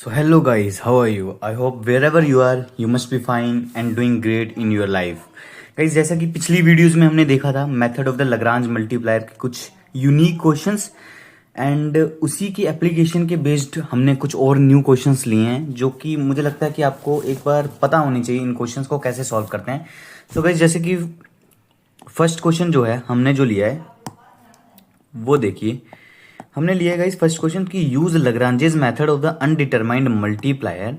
So hello guys, how are you? I hope wherever you are, you must be fine and doing great in your life. Guys, जैसा कि पिछली videos में हमने देखा था method of the Lagrange multiplier के कुछ unique questions and उसी की एप्लीकेशन के बेस्ड हमने कुछ और न्यू क्वेश्चंस लिए हैं जो कि मुझे लगता है कि आपको एक बार पता होनी चाहिए इन क्वेश्चंस को कैसे सॉल्व करते हैं. सो गाइज जैसे कि फर्स्ट क्वेश्चन जो है हमने जो लिया है वो देखिए. हमने लिया गाइस फर्स्ट क्वेश्चन की use Lagrange's method of the undetermined multiplier.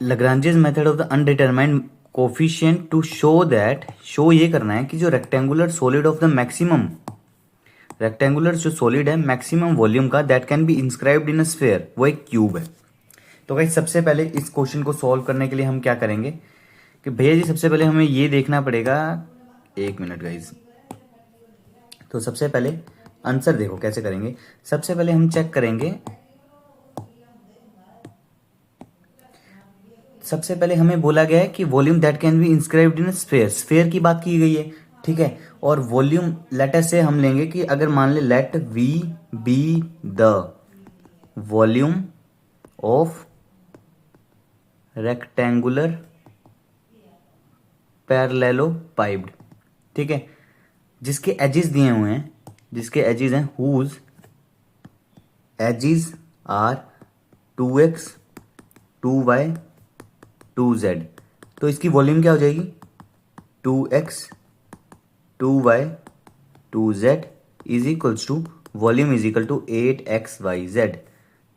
Lagrange's method of the undetermined coefficient to show that, show ये करना है कि जो rectangular solid of the maximum, rectangular जो सॉलिड है मैक्सिमम वॉल्यूम का that can be inscribed in a sphere, वो एक क्यूब है. तो गाइस सबसे पहले इस क्वेश्चन को सॉल्व करने के लिए हम क्या करेंगे कि भैया जी सबसे पहले हमें ये देखना पड़ेगा. एक मिनट गाइस. तो सबसे पहले आंसर देखो कैसे करेंगे. सबसे पहले हम चेक करेंगे, सबसे पहले हमें बोला गया है कि volume that can be inscribed in sphere, sphere की बात की गई है. ठीक है. और वॉल्यूम लेटर से हम लेंगे कि अगर मान ले let v be the volume of rectangular parallelopiped. ठीक है. जिसके एजेस दिए हुए हैं, जिसके एजेस हैं whose edges are 2x 2y 2z. तो इसकी वॉल्यूम क्या हो जाएगी 2x 2y 2z is equals to volume is equal to 8xyz.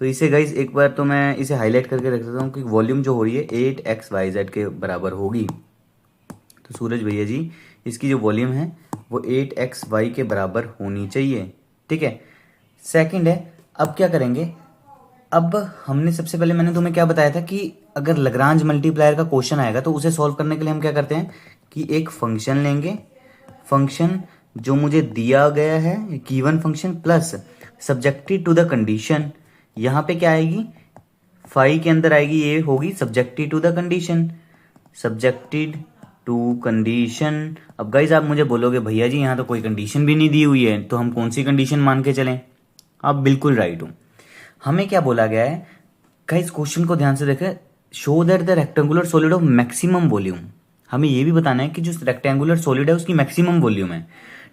तो इसे गाइज एक बार तो मैं इसे हाईलाइट करके रख देता हूँ कि वॉल्यूम जो हो रही है 8xyz के बराबर होगी. तो सूरज भैया जी इसकी जो वॉल्यूम है वो 8xy के बराबर होनी चाहिए. ठीक है. सेकंड है, अब क्या करेंगे. अब हमने सबसे पहले मैंने तुम्हें क्या बताया था कि अगर लाग्रांज मल्टीप्लायर का क्वेश्चन आएगा तो उसे सॉल्व करने के लिए हम क्या करते हैं कि एक फंक्शन लेंगे, फंक्शन जो मुझे दिया गया है given function plus subjected to the condition. यहां पे क्या आएगी फाई के अंदर आएगी, ये होगी subjected to the condition, subjected to condition. अब गाइज आप मुझे बोलोगे भैया जी यहाँ तो कोई कंडीशन भी नहीं दी हुई है तो हम कौन सी कंडीशन मान के चलें. आप बिल्कुल राइट हो. हमें क्या बोला गया है गाइज, क्वेश्चन को ध्यान से देखें. Show that the rectangular solid of maximum volume. हमें ये भी बताना है कि जो रेक्टेंगुलर सॉलिड है उसकी मैक्सिमम वॉल्यूम है.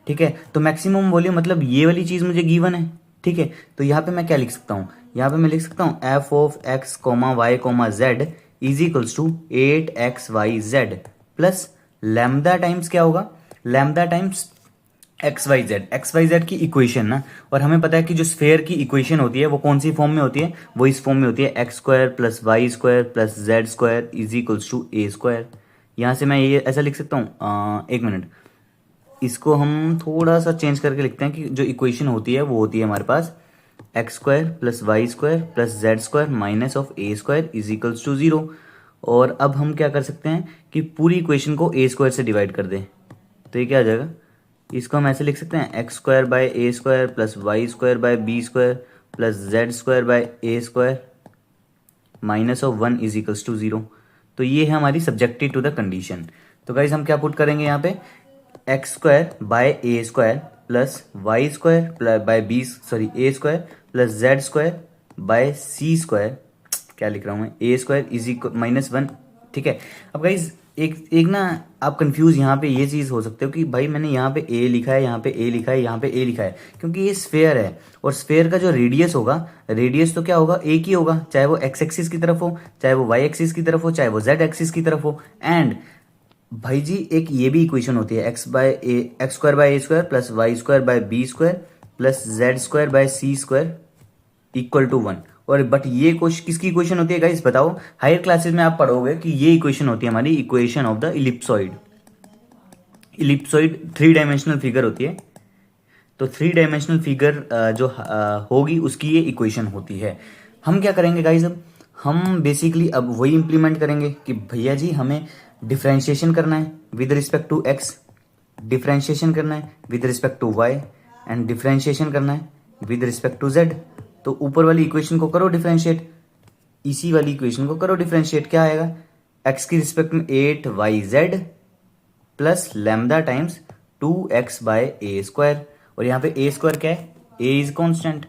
ठीक है. तो मैक्सिमम वॉल्यूम मतलब ये वाली चीज मुझे गिवन है. ठीक है. तो यहाँ पे मैं क्या लिख सकता हूँ, यहाँ पे मैं लिख सकता हूँ f of x comma y comma z is equals to 8xyz plus lambda times क्या होगा, lambda times x y z की इक्वेशन ना. और हमें पता है कि जो स्फेयर की इक्वेशन होती है वो कौन सी फॉर्म में होती है, वो इस फॉर्म में होती है X square plus Y square plus Z square is equals to A square. यहाँ से मैं ये ऐसा लिख सकता हूँ. एक मिनट, इसको हम थोड़ा सा चेंज करके लिखते हैं कि जो इक्वेशन होती है वो होती है हमारे पास x square plus Y square plus Z square minus of a square is equals to 0. और अब हम क्या कर सकते हैं कि पूरी इक्वेशन को ए स्क्वायर से डिवाइड कर दें. तो ये क्या आ जाएगा, इसको हम ऐसे लिख सकते हैं X square by A square plus Y square by B square plus Z square by A square minus of 1 is equals to 0. तो ये है हमारी सब्जेक्टेड टू द कंडीशन. तो गाइज हम क्या पुट करेंगे यहाँ पे X square by A square plus Y square by B sorry A square plus Z square by C square, क्या लिख रहा हूं मैं, A square is equal minus 1. ठीक है. अब गाइज एक ना आप कंफ्यूज यहाँ पे ये चीज हो सकते हो कि भाई मैंने यहाँ पे ए लिखा है, यहाँ पे ए लिखा है, यहाँ पे ए लिखा है, क्योंकि ये स्फेयर है और स्फेयर का जो रेडियस होगा, रेडियस तो क्या होगा एक ही होगा, चाहे वो एक्स एक्सिस की तरफ हो, चाहे वो वाई एक्सिस की तरफ हो, चाहे वो जेड एक्सिस की तरफ हो. एंड भाई जी एक ये भी इक्वेशन होती है X square by A square plus Y square by B square plus Z square by C square equal to 1. और बट ये क्वेश्चन किसकी इक्वेशन होती है गाइस बताओ. हायर क्लासेस में आप पढ़ोगे कि ये इक्वेशन होती है हमारी equation of the ellipsoid. Ellipsoid 3 dimensional figure होती है. तो 3 डायमेंशनल फिगर जो होगी उसकी ये इक्वेशन होती है. हम क्या करेंगे गाइस, अब हम बेसिकली अब वही इंप्लीमेंट करेंगे कि भैया जी हमें डिफ्रेंशिएशन करना है with respect to X, differentiation करना है with respect to Y and differentiation करना है विद रिस्पेक्ट टू जेड. तो ऊपर वाली इक्वेशन को करो डिफरेंशिएट, इसी वाली इक्वेशन को करो डिफरेंशिएट. क्या आएगा एक्स की रिस्पेक्ट में 8yz plus lambda times 2x by A square. और यहाँ पे ए स्क्वायर क्या है, ए इज कॉन्स्टेंट.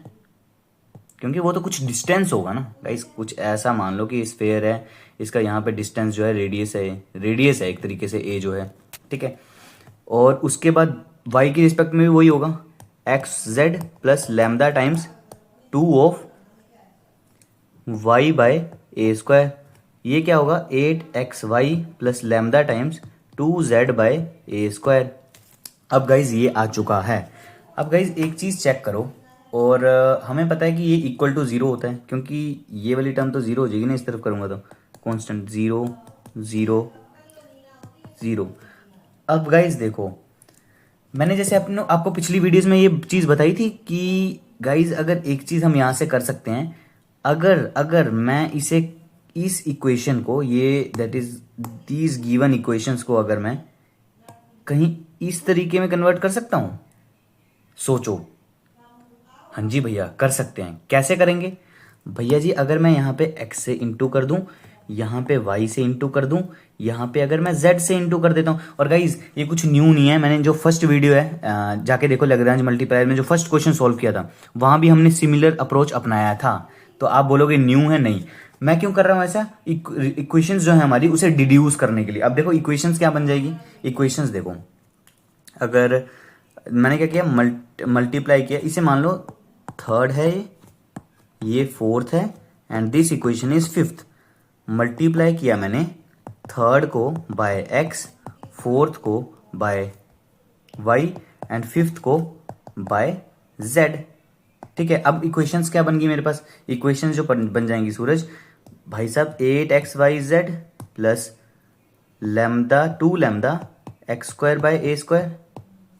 क्योंकि वो तो कुछ डिस्टेंस होगा ना गाइस। कुछ ऐसा मान लो कि स्फेयर है, इसका यहाँ पे डिस्टेंस जो है रेडियस है एक तरीके से ए जो है, ठीक है। और उसके बाद वाई की रिस्पेक्ट में भी वही होगा, x z plus lambda times 2 of y by A square. ये क्या होगा, 8xy plus lambda times 2z by A square. अब गाइज ये आ चुका है। अब गाइज एक चीज़ चेक करो, और हमें पता है कि ये इक्वल टू ज़ीरो होता है, क्योंकि ये वाली टर्म तो ज़ीरो हो जाएगी ना इस तरफ करूँगा तो, कांस्टेंट 0 0 0। अब गाइज देखो, मैंने जैसे अपने आपको पिछली वीडियोस में ये चीज़ बताई थी कि गाइज अगर एक चीज़ हम यहाँ से कर सकते हैं, अगर अगर मैं इसे इस इक्वेशन को, ये that is these given equations को अगर मैं कहीं इस तरीके में कन्वर्ट कर सकता हूं, सोचो। हाँ जी भैया कर सकते हैं। कैसे करेंगे भैया जी, अगर मैं यहाँ पे x से इंटू कर दूं, यहाँ पे y से इंटू कर दूं, यहाँ पे अगर मैं z से इंटू कर देता हूँ। और गाइज ये कुछ न्यू नहीं है, मैंने जो फर्स्ट वीडियो है जाके देखो, लैग्रांज मल्टीप्लायर में जो फर्स्ट क्वेश्चन सॉल्व किया था वहां भी हमने सिमिलर अप्रोच अपनाया था। तो आप बोलोगे न्यू है, नहीं। मैं क्यों कर रहा हूँ ऐसा, इक्वेशंस जो है हमारी उसे डिड्यूस करने के लिए। अब देखो इक्वेशंस क्या बन जाएगी, इक्वेशंस देखो, अगर मैंने क्या किया, मल्टीप्लाई किया, इसे मान लो थर्ड है, ये फोर्थ है, and this equation is fifth. Multiply किया मैंने थर्ड को बाय एक्स, फोर्थ को बाय वाई, एंड फिफ्थ को बाय जेड, ठीक है। अब इक्वेशंस क्या बन गई मेरे पास, इक्वेशंस जो बन जाएंगी सूरज भाई साहब, 8xyz plus lambda 2 lambda x square by A square,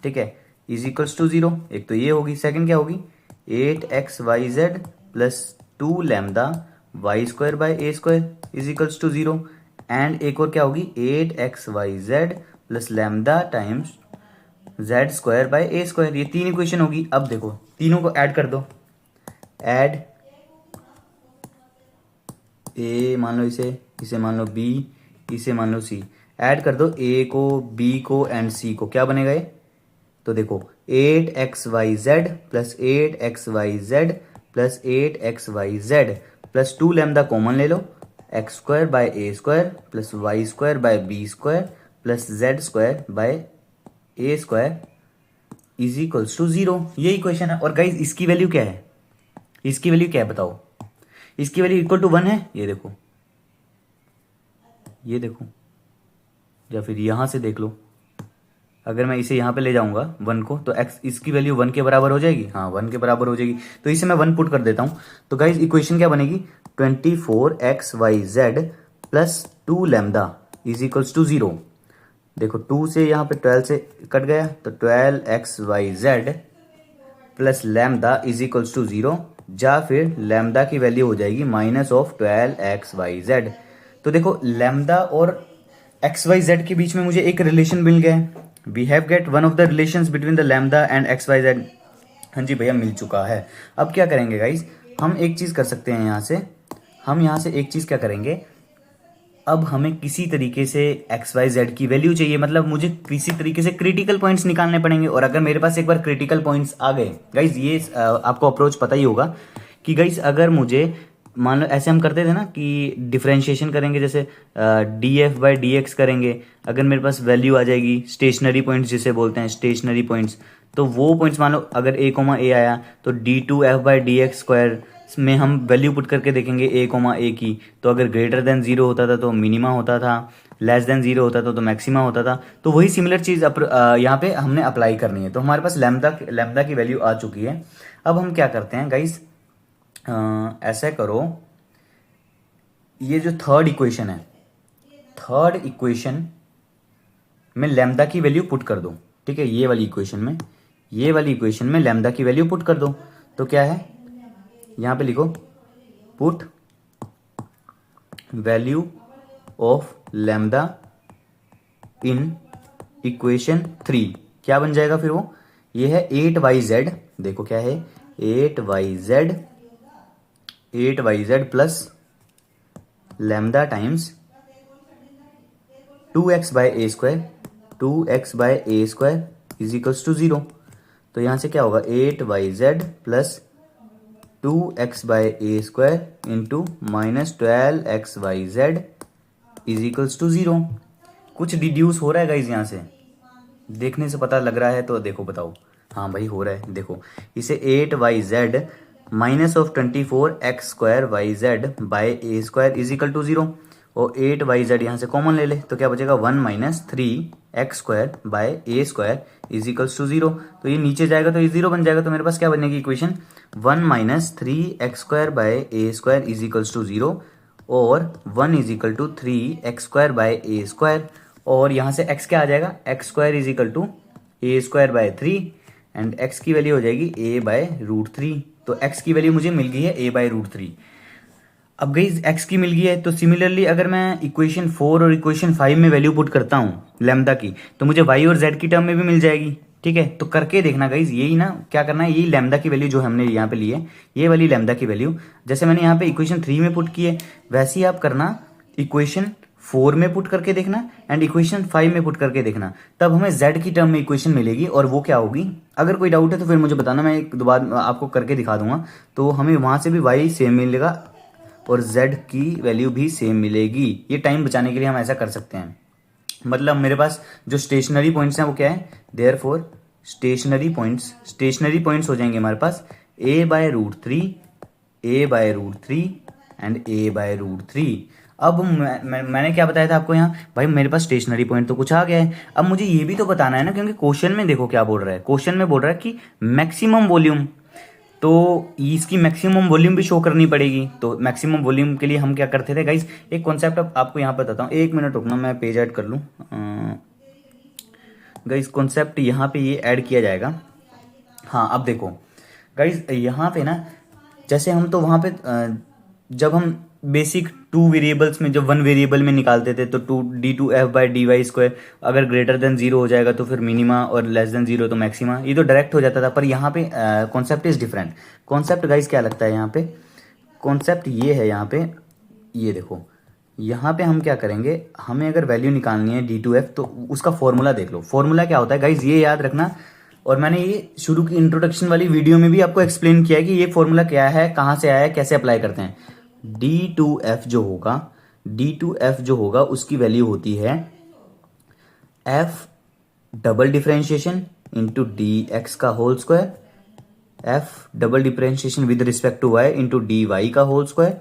ठीक है, इज इक्वल्स टू 0। एक तो ये होगी, सेकंड क्या होगी, 8xyz plus 2 lambda Y square by A square is equals to 0। And एक और क्या होगी, 8xyz plus lambda times Z square by A square. ये 3 इक्वेशन होगी। अब देखो तीनों को ऐड कर दो, ऐड ए मान लो, इसे मान लो बी, इसे मान लो सी, ऐड कर दो ए को, बी को एंड सी को, क्या बनेगा ये, तो देखो 8xyz plus 8xyz plus 8xyz plus 2 lambda common ले लो, x square by A square plus Y square by B square plus Z square by A square is equals to 0। ये इक्वेशन है। और गाइज इसकी वैल्यू क्या है, इसकी value क्या है बताओ, इसकी वैल्यू इक्वल टू 1 है। ये देखो, ये देखो, या फिर यहां से देख लो, अगर मैं इसे यहाँ पे ले जाऊंगा 1 को, तो x इसकी वैल्यू 1 के बराबर हो जाएगी, हाँ 1 के बराबर हो जाएगी। तो इसे मैं 1 पुट कर देता हूँ। तो गाइज इक्वेशन क्या बनेगी, 24xyz plus 2 lambda is equals to 0। देखो 2 से यहाँ पे 12 से कट गया, तो 12xyz plus lambda is equals to 0, या फिर लैम्डा की वैल्यू हो जाएगी माइनस ऑफ 12xyz। तो देखो लैम्डा और xyz के बीच में मुझे एक रिलेशन मिल गया है। We have get one of the relations between the lambda and xyz। हाँ जी भैया मिल चुका है। अब क्या करेंगे गाइज, हम एक चीज कर सकते हैं यहाँ से, हम यहाँ से एक चीज क्या करेंगे, अब हमें किसी तरीके से xyz की वैल्यू चाहिए, मतलब मुझे किसी तरीके से क्रिटिकल पॉइंट्स निकालने पड़ेंगे। और अगर मेरे पास एक बार क्रिटिकल पॉइंट्स आ गए गाइज, ये आपको अप्रोच पता ही होगा कि गाइज अगर मुझे मान लो ऐसे हम करते थे ना कि डिफरेंशिएशन करेंगे, जैसे df बाई dx करेंगे, अगर मेरे पास वैल्यू आ जाएगी स्टेशनरी पॉइंट्स जिसे बोलते हैं, स्टेशनरी पॉइंट्स, तो वो पॉइंट्स मान लो अगर a आया तो d2f by D X square में हम वैल्यू पुट करके देखेंगे a की। तो अगर ग्रेटर देन 0 होता था तो मिनिमा होता था, लेस देन 0 होता था तो मैक्सिमा होता था। तो वही सिमिलर चीज़ यहाँ पे हमने अप्लाई करनी है। तो हमारे पास लैम्डा की वैल्यू आ चुकी है। अब हम क्या करते हैं गाइस, ऐसा करो, ये जो थर्ड इक्वेशन है, थर्ड इक्वेशन में लैम्डा की वैल्यू पुट कर दो, ठीक है। ये वाली इक्वेशन में, ये वाली इक्वेशन में लैम्डा की वैल्यू पुट कर दो। तो क्या है, यहां पे लिखो put value of lambda in equation 3। क्या बन जाएगा फिर वो, ये है 8yz, देखो क्या है 8yz plus lambda times 2x by A square, 2x by A square is equals to 0। तो यहां से क्या होगा 8yz plus 2x/a² into -12xyz is equals to 0। कुछ डिड्यूस हो रहा है गाइज, यहाँ से देखने से पता लग रहा है, तो देखो बताओ। हाँ भाई हो रहा है, देखो इसे 8yz -24x²yz bye a² is equal to 0, और 8yz यहाँ से कॉमन ले ले तो क्या बचेगा 1 - 3x² by a² is equals to 0। तो ये नीचे जाएगा तो ये 0 बन जाएगा, तो मेरे पास क्या बनेगी equation 1 - 3x² by a² is equals to 0 और 1 is equal to 3x² by a², और यहाँ से x क्या आ जाएगा x² is equal to a² by 3 and x की वैल्यू हो जाएगी a/√3। तो x की वैल्यू मुझे मिल गई है a/√3। अब गई x की मिल गई है, तो सिमिलरली अगर मैं इक्वेशन 4 और इक्वेशन 5 में वैल्यू पुट करता हूँ लैम्डा की, तो मुझे y और z की टर्म में भी मिल जाएगी। ठीक है, तो करके देखना गाइज, यही ना क्या करना है, यही लैम्डा की वैल्यू जो हमने यहाँ पे ली है, ये वाली लैम्डा की वैल्यू जैसे मैंने यहाँ पे इक्वेशन 3 में पुट की है, वैसे ही आप करना इक्वेशन 4 में पुट करके देखना एंड इक्वेशन 5 में पुट करके देखना, तब हमें z की टर्म में इक्वेशन मिलेगी। और वो क्या होगी, अगर कोई डाउट है तो फिर मुझे बताना, मैं एक दो बार आपको करके दिखा दूंगा। तो हमें वहां से भी y सेम मिलेगा और z की वैल्यू भी सेम मिलेगी। ये टाइम बचाने के लिए हम ऐसा कर सकते हैं। मतलब मेरे पास जो स्टेशनरी पॉइंट्स हैं वो क्या है, देयरफॉर स्टेशनरी पॉइंट्स हो जाएंगे हमारे पास a/√3 a/√3 एंड a/√3। अब मैंने क्या बताया था आपको यहाँ, भाई मेरे पास स्टेशनरी पॉइंट तो कुछ आ गया है। अब मुझे ये भी तो बताना है ना, क्योंकि क्वेश्चन में देखो क्या बोल रहा है, क्वेश्चन में बोल रहा है कि मैक्सिमम वॉल्यूम, तो इसकी मैक्सिमम वॉल्यूम भी शो करनी पड़ेगी। तो मैक्सिमम वॉल्यूम के लिए हम क्या करते थे गाइस, एक कॉन्सेप्ट आपको यहाँ बताता हूँ, एक मिनट रुकना, मैं पेज ऐड कर लूँ गाइस। कॉन्सेप्ट यहाँ पे ये ऐड किया जाएगा। हाँ अब देखो गाइस, यहाँ पे ना जैसे हम तो वहाँ पे जब हम बेसिक 2 वेरिएबल्स में जब 1 वेरिएबल में निकालते थे तो d2f/dy², अगर ग्रेटर देन 0 हो जाएगा तो फिर मिनिमा और लेस देन 0 तो मैक्सिमा, ये तो डायरेक्ट हो जाता था। पर यहाँ पे concept is different. Concept guys क्या लगता है यहाँ पे, कॉन्सेप्ट ये है यहाँ पे, ये देखो यहाँ पे हम क्या करेंगे, हमें अगर वैल्यू निकालनी है d2f तो उसका फॉर्मूला देख लो। फॉर्मूला क्या होता है गाइज, ये याद रखना, और मैंने ये शुरू की इंट्रोडक्शन वाली वीडियो में भी आपको एक्सप्लेन किया है कि ये फॉर्मूला क्या है, कहाँ से आया है, कैसे अप्लाई करते हैं। d2f जो होगा उसकी वैल्यू होती है f double differentiation into dx का whole square, f double differentiation with respect to y into dy का whole square,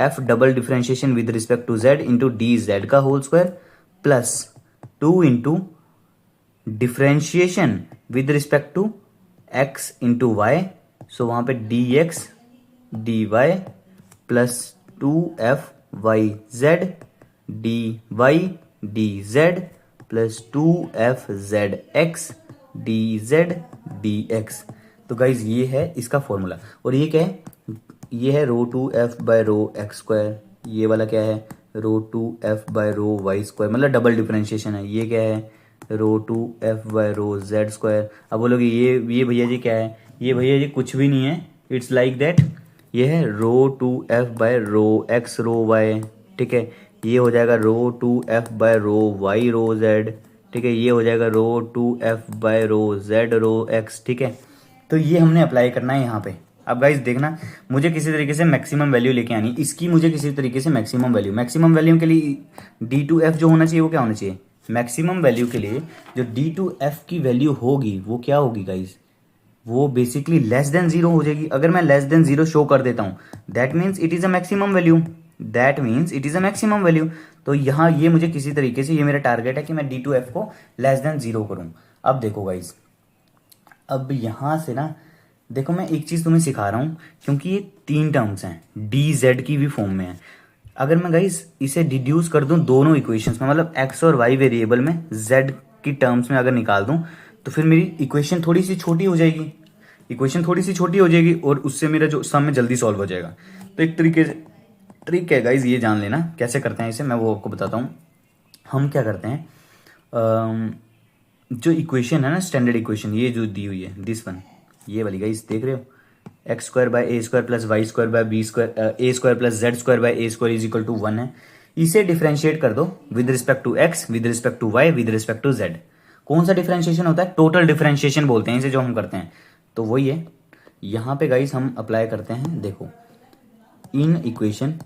f double differentiation with respect to z into dz का whole square, plus 2 into differentiation with respect to x into y, so वहां पे dx dy plus 2f/z dy dz plus 2f/zx dz dx। तो guys ये है इसका formula, और ये क्या है, ये है ρ2f/ρx², ये वाला क्या है ρ2f/ρy², मतलब डबल डिफरेंशिएशन है। ये क्या है ρ2f/ρz²। अब बोलोगे ये भैया जी क्या है, ये भैया जी कुछ भी नहीं है, इट्स लाइक दैट, ये है ρ2f/ρx/ρy। ठीक है, ये हो जाएगा ρ2f/ρy/ρz। ठीक है, ये हो जाएगा ρ2f/ρz/ρx। ठीक है, तो ये हमने अप्लाई करना है यहाँ पे। अब गाइज देखना, मुझे किसी तरीके से मैक्सिमम वैल्यू लेके आनी, इसकी मुझे किसी तरीके से मैक्सिमम वैल्यू के लिए d2f जो होना चाहिए वो क्या होना चाहिए, मैक्सिमम वैल्यू के लिए जो d2f की वैल्यू होगी वो क्या होगी गाइज, वो बेसिकली लेस देन 0 हो जाएगी। अगर मैं लेस देन 0 शो कर देता हूँ that means it is a maximum value, तो यहाँ ये मुझे किसी तरीके से, ये मेरा टारगेट है कि मैं d2f को लेस देन 0 करूँ। अब देखो गाइज, अब यहाँ से ना देखो, मैं एक चीज तुम्हें सिखा रहा हूँ, क्योंकि ये 3 टर्म्स हैं, dz की भी फॉर्म में है। अगर मैं गाइस इसे डिड्यूस कर दूं दोनों इक्वेशंस में, मतलब x और y वेरिएबल में z की टर्म्स में अगर निकाल दूं, तो फिर मेरी इक्वेशन थोड़ी सी छोटी हो जाएगी, और उससे मेरा जो सम है जल्दी सॉल्व हो जाएगा। तो एक तरीके से ट्रिक है गाइज, ये जान लेना कैसे करते हैं इसे, मैं वो आपको बताता हूँ। हम क्या करते हैं, जो इक्वेशन है ना, स्टैंडर्ड इक्वेशन ये जो दी हुई है, दिस वन, ये वाली गाइस देख रहे हो, x² plus y² plus z² is equal to 1 है। इसे डिफरेंशिएट कर दो with respect to x, with respect to y, with respect to z। कौन सा डिफरेंशिएशन होता है, टोटल डिफरेंशिएशन बोलते हैं इसे जो हम करते हैं। तो वही है यहाँ पे गाइस हम अप्लाई करते हैं, देखो इन equation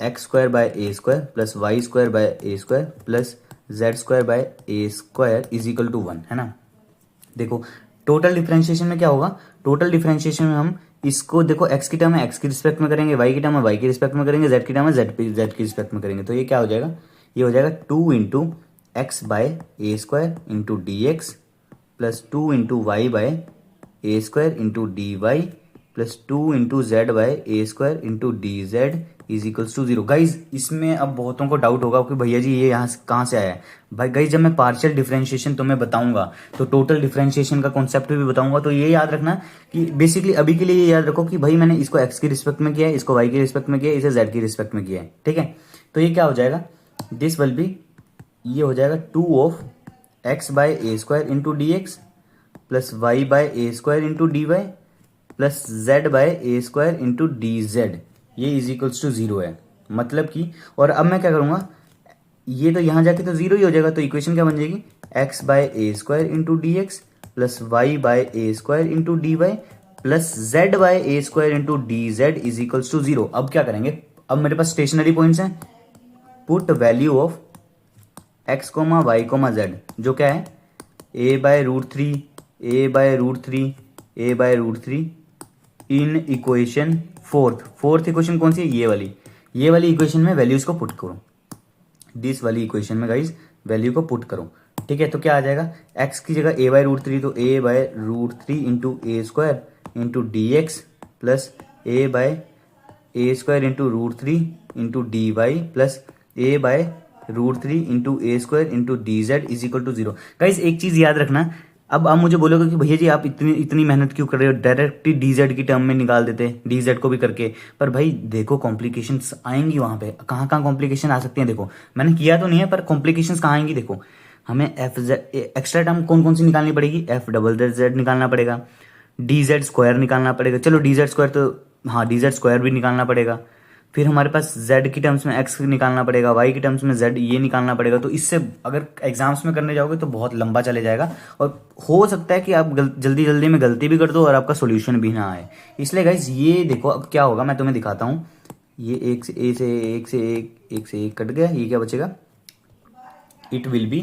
X square by A square plus Y square by A square plus Z square by A square is equal to 1, है ना। देखो टोटल डिफरेंशिएशन में क्या होगा, टोटल डिफरेंशिएशन में हम इसको देखो एक्स की टर्म है एक्स की रिस्पेक्ट में करेंगे, वाई की टर्म है वाई की रिस्पेक्ट में करेंगे, जेड की टर्म है जेड की रिस्पेक्ट में करेंगे। तो ये क्या हो जाएगा, ये हो जाएगा 2 into X by A square into D x plus 2 into Y by A square into D Y plus 2 into Z by A square into D Z is equals to 0। Guys इसमें अब बहुतों को डाउट होगा कि भैया जी ये यहाँ से कहाँ से आया है। भाई गाइज जब मैं पार्शियल डिफरेंशिएशन तुम्हें बताऊंगा तो टोटल डिफरेंशिएशन का कॉन्सेप्ट भी बताऊंगा। तो ये याद रखना कि बेसिकली अभी के लिए ये याद रखो कि भाई मैंने इसको एक्स की रिस्पेक्ट में किया है, इसको वाई की रिस्पेक्ट में किया है, इसे जेड की रिस्पेक्ट में किया है, ठीक है। तो ये क्या हो जाएगा, दिस विल बी, ये हो जाएगा 2 of X by A square into D x plus Y by A square into D Y plus Z by A square into D Z, ये इज इक्वल्स टू 0 है। मतलब कि, और अब मैं क्या करूंगा, ये तो यहां जाके तो 0 ही हो जाएगा। तो इक्वेशन क्या बन जाएगी, x by A square into D x plus Y by A square into D Y plus Z by A square into D Z is equals to 0। अब क्या करेंगे, अब मेरे पास स्टेशनरी पॉइंट्स हैं, put value of x comma y comma z, जो क्या है a by root three, a by root three, a by root three in equation fourth equation कौन सी है, ये वाली इक्वेशन में वैल्यूज को पुट करो, दिस वाली इक्वेशन में गाइज वैल्यू को पुट करो, ठीक है। तो क्या आ जाएगा, एक्स की जगह ए बाय रूट थ्री, तो a by root three into a square into D x plus a by A square into root three into D Y plus a by root three into a square into D Z is equal to 0। Guys एक चीज याद रखना, अब आप मुझे बोलोगे कि भैया जी आप इतनी इतनी मेहनत क्यों कर रहे हो, डायरेक्टली डीजेड की टर्म में निकाल देते डीजेड को भी करके। पर भाई देखो कॉम्प्लिकेशंस आएंगी वहां पे, कहाँ कहाँ कॉम्प्लिकेशन आ सकती हैं, देखो मैंने किया तो नहीं है पर कॉम्प्लिकेशंस कहाँ आएंगी। देखो हमें एफ जेड एक्स्ट्रा टर्म कौन कौन सी निकालनी पड़ेगी, एफ डबल जेड निकालना पड़ेगा, डी जेड स्क्वायर निकालना पड़ेगा, चलो डी जेड स्क्वायर तो हाँ डी जेड स्क्वायर भी निकालना पड़ेगा, फिर हमारे पास z की टर्म्स में x निकालना पड़ेगा, y की टर्म्स में z ये निकालना पड़ेगा। तो इससे अगर एग्जाम्स में करने जाओगे तो बहुत लंबा चले जाएगा और हो सकता है कि आप जल्दी जल्दी में गलती भी कर दो और आपका सोल्यूशन भी ना आए। इसलिए गाइज ये देखो अब क्या होगा, मैं तुम्हें दिखाता हूँ। ये एक से एक कट गया, ये क्या बचेगा, इट विल बी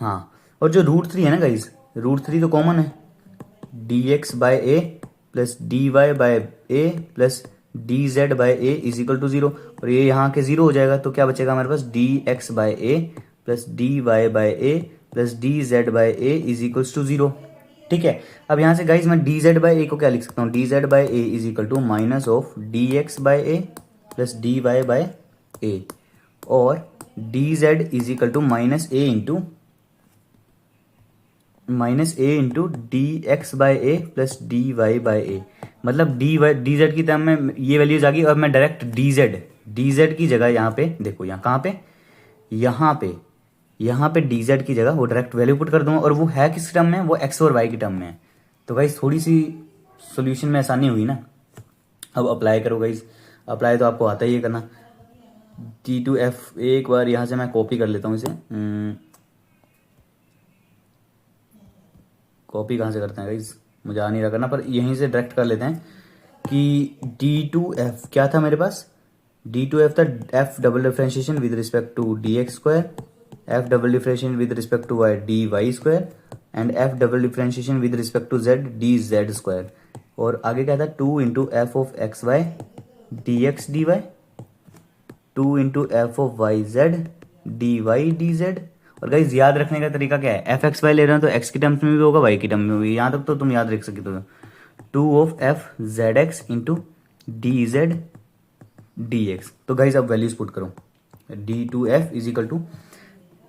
हाँ, और जो रूट थ्री है ना गाइज, रूट थ्री तो कॉमन है, D x by A plus D Y by A plus D Z by A is equal to 0, और ये यहाँ के 0 हो जाएगा। तो क्या बचेगा हमारे पास, d x by A plus D Y by A plus D Z by A is equals to 0, ठीक है। अब यहाँ से गाइज मैं डी जेड बाय ए को क्या लिख सकता हूँ, d Z by A is equal to minus of d x by A plus D Y by a, और d Z is equal to minus a into D x by A plus D Y by a. मतलब d Z की term में ये values आ गई और मैं direct D Z की जगह यहाँ पे देखो, यहाँ कहाँ पे, यहाँ पे डी जेड की जगह वो डायरेक्ट वैल्यू पुट कर दूंगा, और वो है किस टर्म में, वो एक्स और वाई की टर्म में है। तो गाइज थोड़ी सी सोल्यूशन में आसानी हुई ना। अब अप्लाई करो गाइज, अप्लाई तो आपको आता ही है करना। T2F एक बार यहाँ से मैं कॉपी कर लेता हूँ इसे, कॉपी कहाँ से करते हैं गाइज, मुझे आ नहीं रहा करना, पर यहीं से डायरेक्ट कर लेते हैं कि D2F क्या था मेरे पास, D2F था F double differentiation with respect to D X square, F double differentiation with respect to Y D Y square and F double differentiation with respect to Z D Z square, और आगे क्या था 2 into F of X Y D X D Y, 2 into F of Y Z D Y D Z. और guys याद रखने का तरीका क्या है, एफ एक्स वाई ले रहे हैं तो एक्स की टर्म्स में भी होगा वाई की टर्म में भी, यहाँ तक तो तुम याद रख सकते हो। 2 of F Z X into D Z D X. तो गाइज अब वैल्यूज पुट करो, D2F is equal to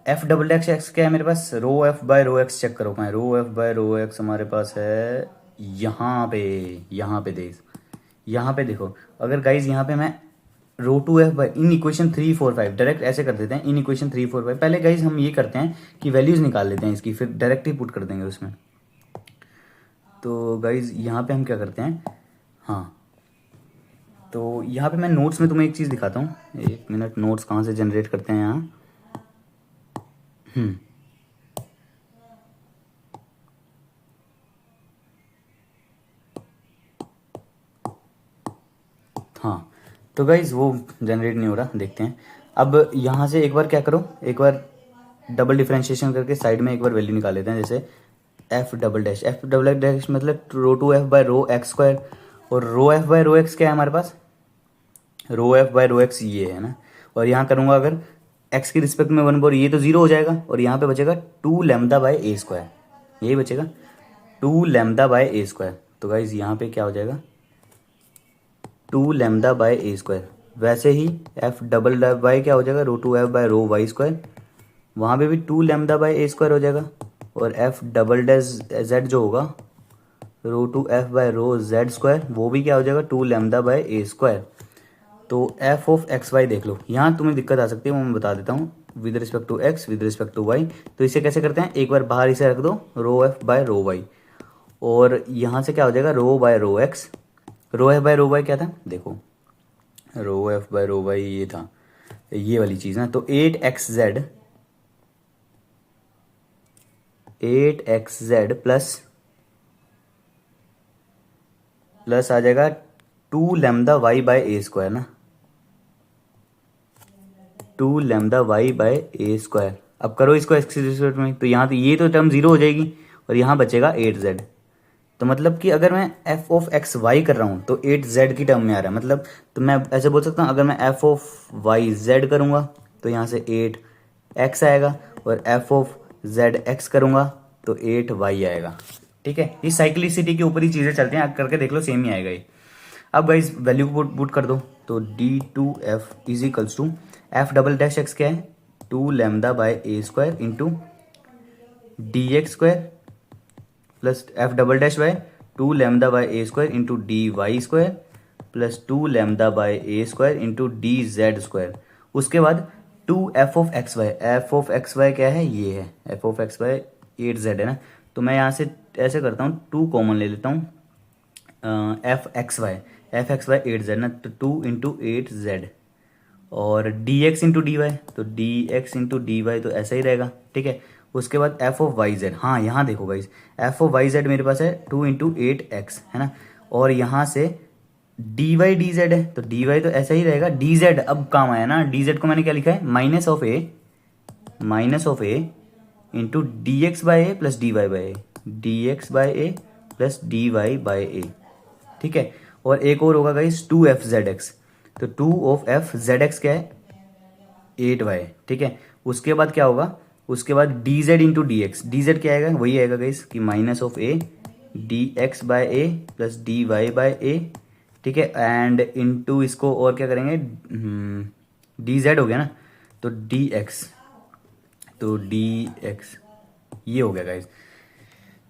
F double X X क्या है मेरे पास, रो F by row X check करो, रो एफ बाय रो एक्स हमारे पास है यहाँ पे देख, यहाँ पे देखो। अगर गाइज यहाँ पे मैं row two f by in equation 3 4 5 direct ऐसे कर देते हैं, इन इक्वेशन 3 4 5 पहले गाइज हम ये करते हैं कि वैल्यूज निकाल लेते हैं इसकी, फिर डायरेक्ट ही पुट कर देंगे उसमें। तो गाइज यहाँ पे हम क्या करते हैं, हाँ तो यहाँ पे मैं नोट्स में तुम्हें एक चीज़ दिखाता हूँ, एक मिनट, नोट्स कहाँ से जनरेट करते हैं यहाँ। हाँ, तो गाइज वो जनरेट नहीं हो रहा, देखते हैं। अब यहाँ से एक बार क्या करो, एक बार डबल डिफरेंशिएशन करके साइड में एक बार वैल्यू निकाल लेते हैं। जैसे एफ डबल डैश मतलब rho two F by row X square, और rho F by row X क्या है हमारे पास, रो एफ बाय रो एक्स ये है ना। और यहाँ करूँगा अगर एक्स की रिस्पेक्ट में 1/, ये तो जीरो हो जाएगा, और यहाँ पे बचेगा 2 लैम्डा बाय ए स्क्वायर, यही बचेगा 2 लैम्डा बाय ए स्क्वायर। तो गाइज यहाँ पे क्या हो जाएगा 2 लैम्डा बाय ए स्क्वायर। वैसे ही एफ डबल बाय क्या हो जाएगा rho two F by rho Y square, वहाँ पे भी 2 लैम्डा बाय ए स्क्वायर हो जाएगा। और एफ डबल डैश जेड जो होगा rho two F by rho Z square, वो भी क्या हो जाएगा 2 लैम्डा बाय ए स्क्वायर। तो एफ ऑफ एक्स वाई देख लो, यहाँ तुम्हें दिक्कत आ सकती है, वो मैं बता देता हूँ। With respect to X with respect to Y, तो इसे कैसे करते हैं, एक बार बाहर इसे रख दो रो एफ बाय रो वाई, और यहाँ से क्या हो जाएगा रो bye row x. Row F by rho Y क्या था, देखो रो एफ बाय रो वाई ये था, ये वाली चीज़ ना। तो 8xz प्लस आ जाएगा 2 lambda Y by A square ना, 2 lambda Y by A square. अब करो इसको एक्स की रिस्पेक्ट में, तो यहाँ तो ये तो टर्म जीरो हो जाएगी, और यहाँ बचेगा 8z। तो मतलब कि अगर मैं एफ ऑफ एक्स वाई कर रहा हूँ तो 8z की टर्म में आ रहा है, मतलब तो मैं ऐसे बोल सकता हूँ, अगर मैं एफ ऑफ वाई जेड करूँगा तो यहाँ से 8x आएगा, और एफ ऑफ जेड एक्स करूँगा तो 8y आएगा। ठीक है, ये साइक्लिसिटी के ऊपर ही चीज़ें चलती हैं, करके देख लो सेम ही आएगा ये। अब गाइस वैल्यू को पुट कर दो, तो d2f is equals to F double dash X क्या है 2 lambda by A square into D X square plus F double dash by 2 lambda by A square into D Y square plus 2 lambda by A square into D Z square. उसके बाद 2 F of X Y क्या है, ये है F of X Y 8z है ना। तो मैं यहाँ से ऐसे करता हूँ 2 कॉमन ले लेता हूँ, एफ एक्स वाई 8z ना, तो 2 इंटू 8z, और D X into D Y, तो D X into D Y तो ऐसा ही रहेगा। ठीक है, उसके बाद एफ ऑफ वाई जेड, हाँ यहाँ देखो guys F of Y Z मेरे पास है 2 इंटू 8x है ना, और यहाँ से डी वाई डी जेड है, तो डी वाई तो ऐसा ही रहेगा, डी जेड अब काम आया ना, डी जेड को मैंने क्या लिखा है minus of A into D x by A plus D Y by A, D x by A plus D Y by A. ठीक है, और एक और होगा गाइस 2f(z(x), तो 2 of f(z(x) क्या है 8y। ठीक है, उसके बाद क्या होगा, उसके बाद D Z into D X, D Z क्या आएगा, वही आएगा गाइस कि minus of A D x by A plus D Y by A. ठीक है, एंड इंटू इसको और क्या करेंगे, डी जेड हो गया ना, तो डी एक्स, तो डी एक्स ये हो गया गाइस।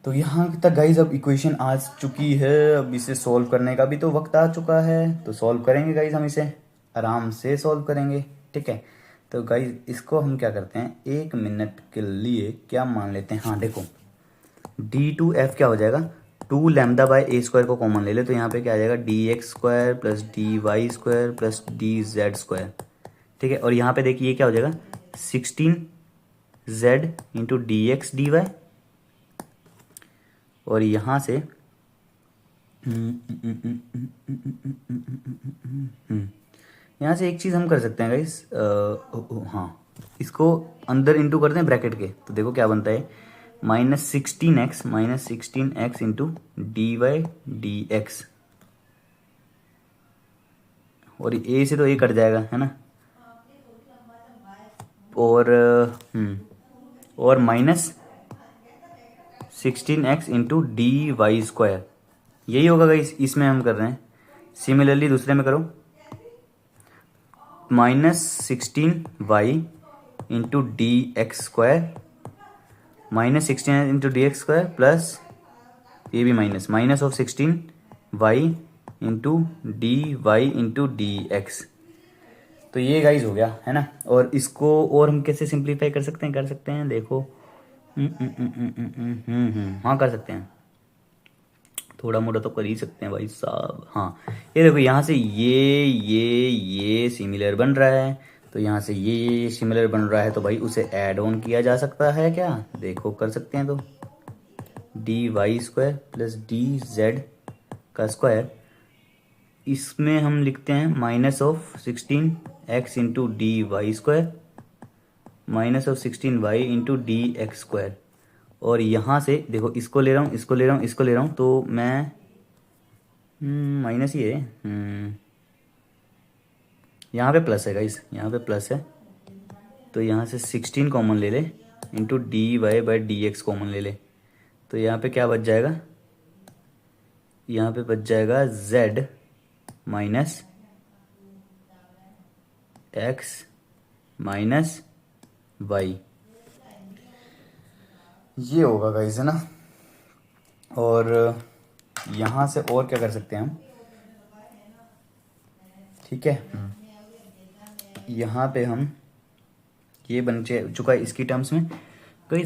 तो यहाँ तक गाइज अब इक्वेशन आ चुकी है, अब इसे सॉल्व करने का भी तो वक्त आ चुका है, तो सॉल्व करेंगे गाइज, हम इसे आराम से सॉल्व करेंगे। ठीक है, तो गाइज इसको हम क्या करते हैं, 1 मिनट के लिए क्या मान लेते हैं, हाँ देखो d2f क्या हो जाएगा 2 लैम्डा बाय ए स्क्वायर को कॉमन ले ले, तो यहाँ पे क्या आ जाएगा D X square plus D Y square plus D Z square. ठीक है, और यहाँ पे देखिए क्या हो जाएगा 16z into D X D Y, और यहाँ से यहाँ से एक चीज़ हम कर सकते हैं गाइस, हाँ इसको अंदर इंटू करते हैं ब्रैकेट के, तो देखो क्या बनता है -16x into D Y D X, और ए से तो ए कट जाएगा है ना, और minus 16x into D Y square, यही होगा गाइस, इसमें हम कर रहे हैं। सिमिलरली दूसरे में करो -16y into D X square, -16 into D X square plus ये भी minus of 16y into D Y into D X. तो ये गाइस हो गया है ना, और इसको और हम कैसे सिंप्लीफाई कर सकते हैं, देखो हाँ कर सकते हैं, थोड़ा मोड़ा तो कर ही सकते हैं भाई साहब। हाँ ये देखो यहाँ से ये सिमिलर बन रहा है, तो यहाँ से ये सिमिलर बन रहा है, तो भाई उसे ऐड ऑन किया जा सकता है क्या, देखो कर सकते हैं। तो D Y square plus D Z का स्क्वायर इसमें हम लिखते हैं -16x into D Y square, -16y into D X square. और यहाँ से देखो, इसको ले रहा हूँ, इसको ले रहा हूँ, इसको ले रहा हूँ, तो मैं माइनस ही है। यहाँ पे प्लस है गाइस, यहाँ पे प्लस है, तो यहाँ से 16 कॉमन ले ले, into D Y by D X common ले ले, तो यहाँ पे क्या बच जाएगा, यहाँ पे बच जाएगा z minus X minus Y. ये होगा गाइस, है ना। और यहाँ से और क्या कर सकते हैं हम, ठीक है। यहाँ पे हम, ये बन चुका है इसकी टर्म्स में, कोई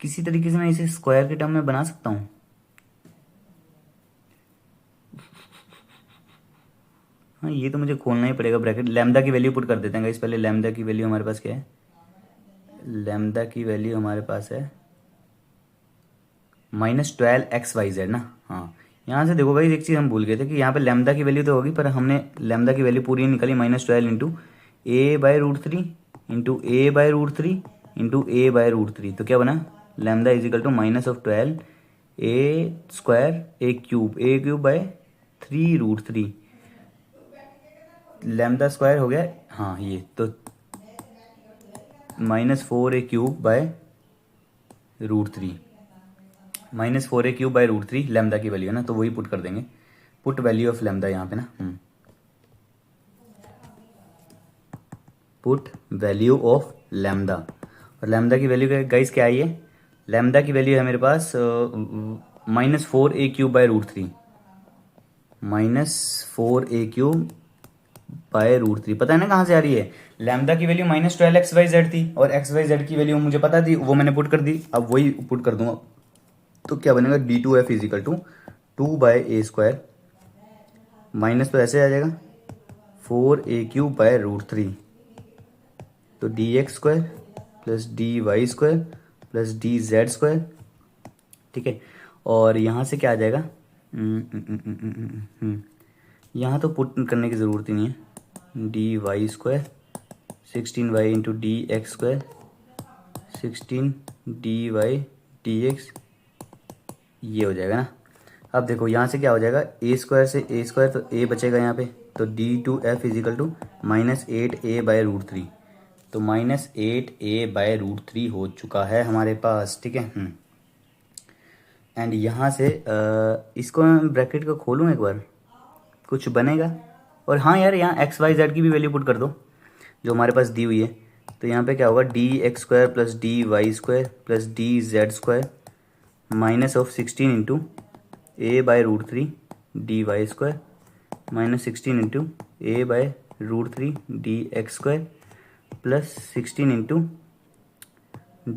किसी तरीके से मैं इसे स्क्वायर के टर्म में बना सकता हूँ। हाँ, ये तो मुझे खोलना ही पड़ेगा ब्रैकेट। लैम्डा की वैल्यू पुट कर देते हैं गाइस पहले। लैम्डा की वैल्यू हमारे पास क्या है, लैम्डा की वैल्यू हमारे पास है -12xyz ना। हाँ, यहाँ से देखो भाई, एक चीज़ हम भूल गए थे कि यहाँ पे लैम्डा की वैल्यू तो होगी, पर हमने लैम्डा की वैल्यू पूरी निकाली, -12 into a/√3 into a/√3 into a/√3, तो क्या बना, lambda is equal to -12 a², a³ lambda square हो गया। हाँ, ये तो -4a³ -4a³ लैम्डा की वैल्यू है ना, तो वही पुट कर देंगे। पुट वैल्यू ऑफ लैम्डा यहाँ पे ना, पुट वैल्यू ऑफ लैम्डा। और लैम्डा की वैल्यू गाइस क्या आई है, लैम्डा की वैल्यू है मेरे पास -4a³/√3, -4a³/√3। पता है ना कहाँ से आ रही है, लैम्डा की वैल्यू -12xyz थी, और xyz की वैल्यू मुझे पता थी, वो मैंने पुट कर दी, अब वही पुट कर दूंगा। तो क्या बनेगा, d2f is equal to 2/a², minus तो ऐसे आ जाएगा 4a³/√3, तो dx² plus dy² plus dz², ठीक है। और यहाँ से क्या आ जाएगा, यहाँ तो पुट करने की ज़रूरत ही नहीं है, dy² 16y into dx², 16 dy dx, ये हो जाएगा ना। अब देखो यहाँ से क्या हो जाएगा, a² से a², तो a बचेगा यहाँ पे, तो d2f is equal to -8a/√3, तो -8a/√3 हो चुका है हमारे पास, ठीक है। एंड यहाँ से इसको मैं ब्रैकेट को खोलूँ एक बार, कुछ बनेगा। और हाँ यार, यहाँ xyz की भी वैल्यू पुट कर दो जो हमारे पास दी हुई है, तो यहाँ पे क्या होगा, dx² plus dy² plus dz² minus of 16 into a/√3 dy² minus 16 into a/√3 dx² plus 16 into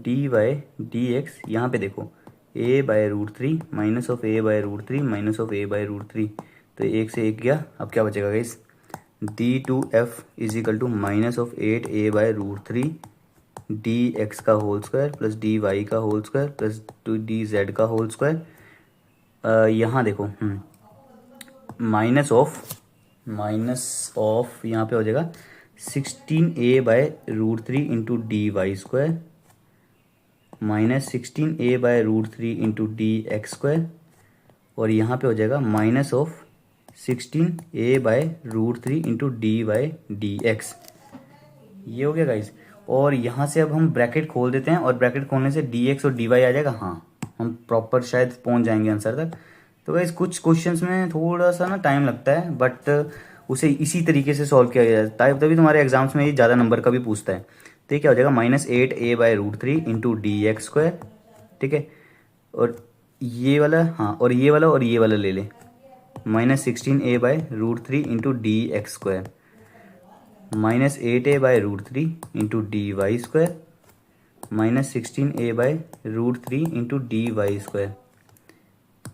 dy/dx। यहाँ पे देखो a/√3 minus of a/√3 minus of a/√3, तो एक से एक गया, अब क्या बचेगा guys, d2f is equal to minus of 8a/√3 dx का होल स्क्वायर प्लस dy का होल स्क्वायर प्लस dz का होल स्क्वायर। यहाँ देखो माइनस ऑफ यहाँ पे हो जाएगा 16a/√3 into dy² minus 16a/√3 into dx², और यहाँ पे हो जाएगा minus of 16a/√3 into dy/dx। ये हो गया गाइस। और यहाँ से अब हम ब्रैकेट खोल देते हैं, और ब्रैकेट खोलने से dx और dy आ जाएगा। हाँ, हम प्रॉपर शायद पहुँच जाएंगे आंसर तक। तो गाइस कुछ क्वेश्चंस में थोड़ा सा ना टाइम लगता है, बट उसे इसी तरीके से सॉल्व किया जाता है, तभी तुम्हारे एग्जाम्स में ये ज़्यादा नंबर का भी पूछता है। तो ये क्या हो जाएगा, -8a/√3 इंटू dx², ठीक है। और ये वाला, हाँ, और ये वाला और ये वाला ले ले, -16a/√3 into dx² -8a/√3 into dy² -16a/√3 into dy²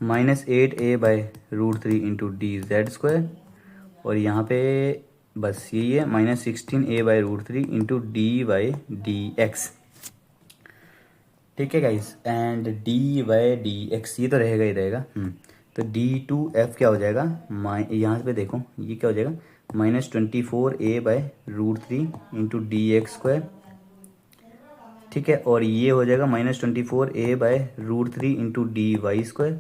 -8a/√3 into dz², और यहाँ पे बस यही है, -16a/√3 इंटू dy/dx, ठीक है गाइस। एंड dy/dx ये तो रहेगा ही रहेगा। तो तो D2F क्या हो जाएगा, यहाँ पे देखो ये क्या हो जाएगा, -24a/√3 इंटू dx², ठीक है। और ये हो जाएगा -24a/√3 इंटू dy²,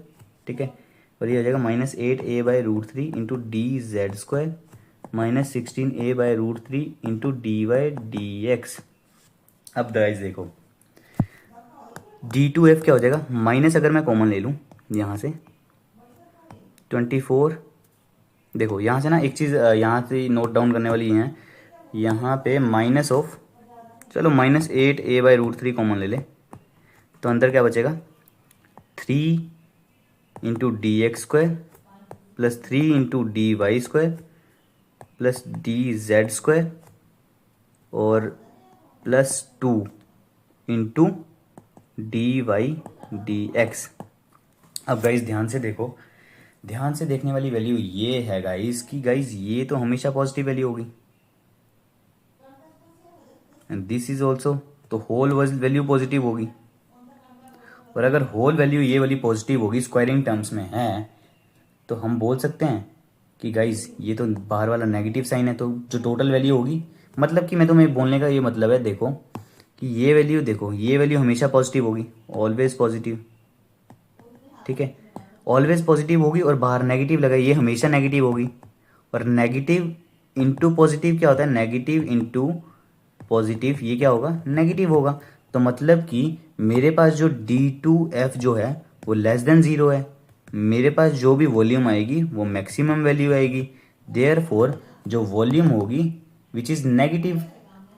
ठीक है। और ये हो जाएगा -8a/√3 into dz², -16a/√3 into dy/dx। अब गाइस देखो D2F क्या हो जाएगा, माइनस अगर मैं कॉमन ले लूँ यहाँ से 24, देखो यहाँ से ना एक चीज़ यहाँ से नोट डाउन करने वाली है, यहाँ पे माइनस ऑफ, चलो -8a/√3 कॉमन ले ले, तो अंदर क्या बचेगा 3 into dx² plus 3 into dy² plus dz² और प्लस 2 इंटू dy/dx। अब गाइज ध्यान से देखो, ध्यान से देखने वाली वैल्यू ये है गाइज कि गाइज ये तो हमेशा पॉजिटिव वैल्यू होगी, एंड दिस इज ऑल्सो, तो होल वैल्यू पॉजिटिव होगी। और अगर होल वैल्यू ये वाली पॉजिटिव होगी, स्क्वायरिंग टर्म्स में है, तो हम बोल सकते हैं कि गाइज ये तो बाहर वाला नेगेटिव साइन है, तो जो टोटल वैल्यू होगी, मतलब कि मैं तुम्हें बोलने का ये मतलब है देखो कि ये वैल्यू देखो, ये वैल्यू हमेशा पॉजिटिव होगी, ऑलवेज पॉजिटिव, ठीक है, ऑलवेज पॉजिटिव होगी। और बाहर नेगेटिव लगा, ये हमेशा नेगेटिव होगी। और नेगेटिव इंटू पॉजिटिव क्या होता है, नेगेटिव इंटू पॉजिटिव ये क्या होगा, नेगेटिव होगा। तो मतलब कि मेरे पास जो D2F जो है वो लेस देन 0 है, मेरे पास जो भी वॉल्यूम आएगी वो मैक्सिमम वैल्यू आएगी। देयरफॉर जो वॉल्यूम होगी विच इज़ नेगेटिव,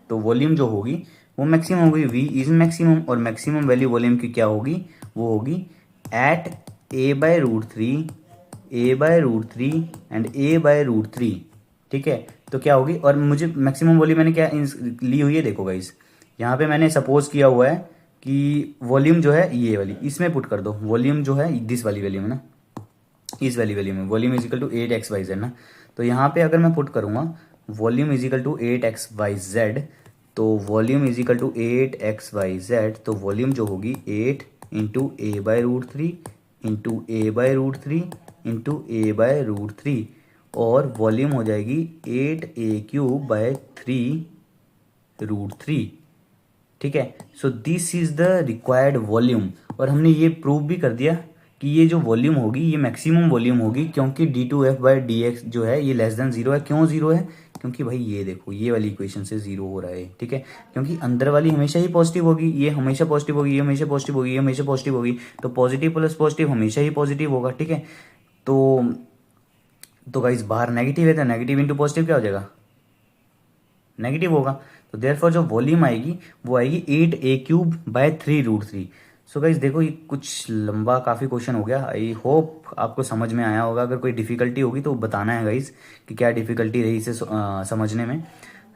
तो वॉल्यूम जो होगी वो मैक्सिमम होगी, V इज मैक्सिमम। और मैक्सिमम वैल्यू वॉल्यूम की क्या होगी, वो होगी एट a/√3 एंड a/√3, ठीक है। तो क्या होगी, और मुझे मैक्सिमम वॉल्यूम मैंने क्या ली हुई है, देखो गाइस यहाँ पे मैंने सपोज किया हुआ है कि वॉल्यूम जो है ये वाली, इसमें पुट कर दो वॉल्यूम जो है दिस वाली वैल्यू में ना, इस वाली वैल्यू में volume is equal to 8xyz ना। तो यहाँ पे अगर मैं पुट करूँगा volume is equal to 8xyz, तो volume is equal to 8xyz, तो वॉल्यूम जो होगी 8 into a/√3 into a/√3 into a/√3, और वॉल्यूम हो जाएगी 8a³/3√3, ठीक है। So this is the required volume. और हमने ये प्रूव भी कर दिया कि ये जो वॉल्यूम होगी ये मैक्सिमम वॉल्यूम होगी, क्योंकि D2F/dx जो है ये लेस देन 0 है। क्यों 0 है, क्योंकि भाई ये देखो ये वाली इक्वेशन से 0 हो रहा है, ठीक है। क्योंकि अंदर वाली हमेशा ही पॉजिटिव होगी, ये हमेशा पॉजिटिव होगी, ये हमेशा पॉजिटिव होगी, ये हमेशा पॉजिटिव होगी, तो पॉजिटिव प्लस पॉजिटिव हमेशा ही पॉजिटिव होगा, ठीक है। तो गाइस बाहर नेगेटिव है, तो नेगेटिव इंटू पॉजिटिव क्या हो जाएगा, नेगेटिव होगा। तो देयरफॉर जो वॉल्यूम आएगी वो आएगी 8a³/3√3। सो गाइज देखो ये कुछ लंबा काफ़ी क्वेश्चन हो गया, आई होप आपको समझ में आया होगा। अगर कोई डिफ़िकल्टी होगी तो बताना है गाइज कि क्या डिफ़िकल्टी रही इसे समझने में।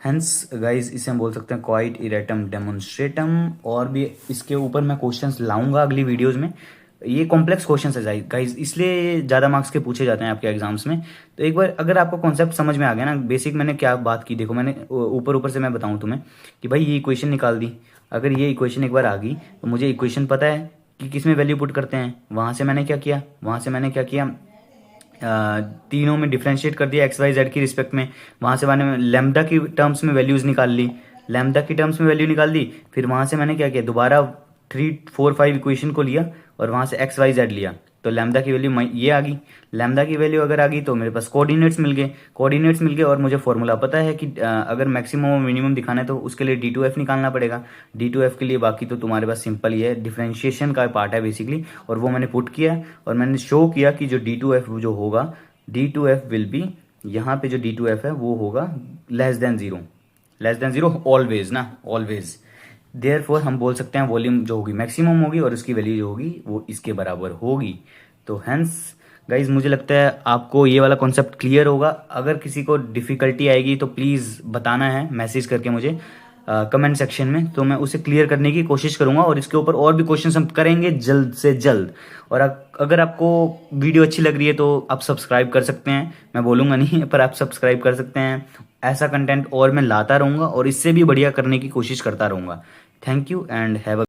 हेंस गाइज इसे हम बोल सकते हैं क्वाइट इरेटम डेमोन्स्ट्रेटम। और भी इसके ऊपर मैं क्वेश्चंस लाऊंगा अगली वीडियोस में। ये कॉम्प्लेक्स क्वेश्चन है गाइज, इसलिए ज़्यादा मार्क्स के पूछे जाते हैं आपके एग्जाम्स में। तो एक बार अगर आपको कॉन्सेप्ट समझ में आ गया ना, बेसिक मैंने क्या बात की, देखो मैंने ऊपर ऊपर से मैं बताऊं तुम्हें कि भाई ये इक्वेशन निकाल दी। अगर ये इक्वेशन एक बार आ गई तो मुझे इक्वेशन पता है कि किस में वैल्यू पुट करते हैं। वहाँ से मैंने क्या किया, तीनों में डिफ्रेंशिएट कर दिया XYZ की रिस्पेक्ट में। वहाँ से मैंने लैम्डा की टर्म्स में वैल्यूज़ निकाल ली, लैम्डा की टर्म्स में वैल्यू निकाल दी। फिर वहाँ से मैंने क्या किया, दोबारा 3, 4, 5 इक्वेशन को लिया और वहाँ से XYZ लिया, तो लैम्डा की वैल्यू ये आ गई। लैम्डा की वैल्यू अगर आ गई तो मेरे पास कोऑर्डिनेट्स मिल गए, और मुझे फॉर्मूला पता है कि अगर मैक्सिमम और मिनिमम दिखाना है तो उसके लिए D2F निकालना पड़ेगा। D2F के लिए बाकी तो तुम्हारे पास सिंपल ही है, डिफरेंशिएशन का पार्ट है बेसिकली, और वो मैंने पुट किया और मैंने शो किया कि जो D2F जो होगा, D2F विल बी, यहाँ पे जो D2F है वो होगा लेस देन जीरो ऑलवेज ना, ऑलवेज। देयरफॉर हम बोल सकते हैं वॉल्यूम जो होगी मैक्सिमम होगी और उसकी वैल्यू जो होगी वो इसके बराबर होगी। तो हेंस गाइज मुझे लगता है आपको ये वाला कॉन्सेप्ट क्लियर होगा। अगर किसी को डिफ़िकल्टी आएगी तो प्लीज़ बताना है मैसेज करके मुझे कमेंट सेक्शन में, तो मैं उसे क्लियर करने की कोशिश करूंगा। और इसके ऊपर और भी क्वेश्चंस हम करेंगे जल्द से जल्द। और अगर आपको वीडियो अच्छी लग रही है तो आप सब्सक्राइब कर सकते हैं, मैं बोलूँगा नहीं पर आप सब्सक्राइब कर सकते हैं। ऐसा कंटेंट और मैं लाता रहूँगा और इससे भी बढ़िया करने की कोशिश करता रहूँगा। Thank you and have a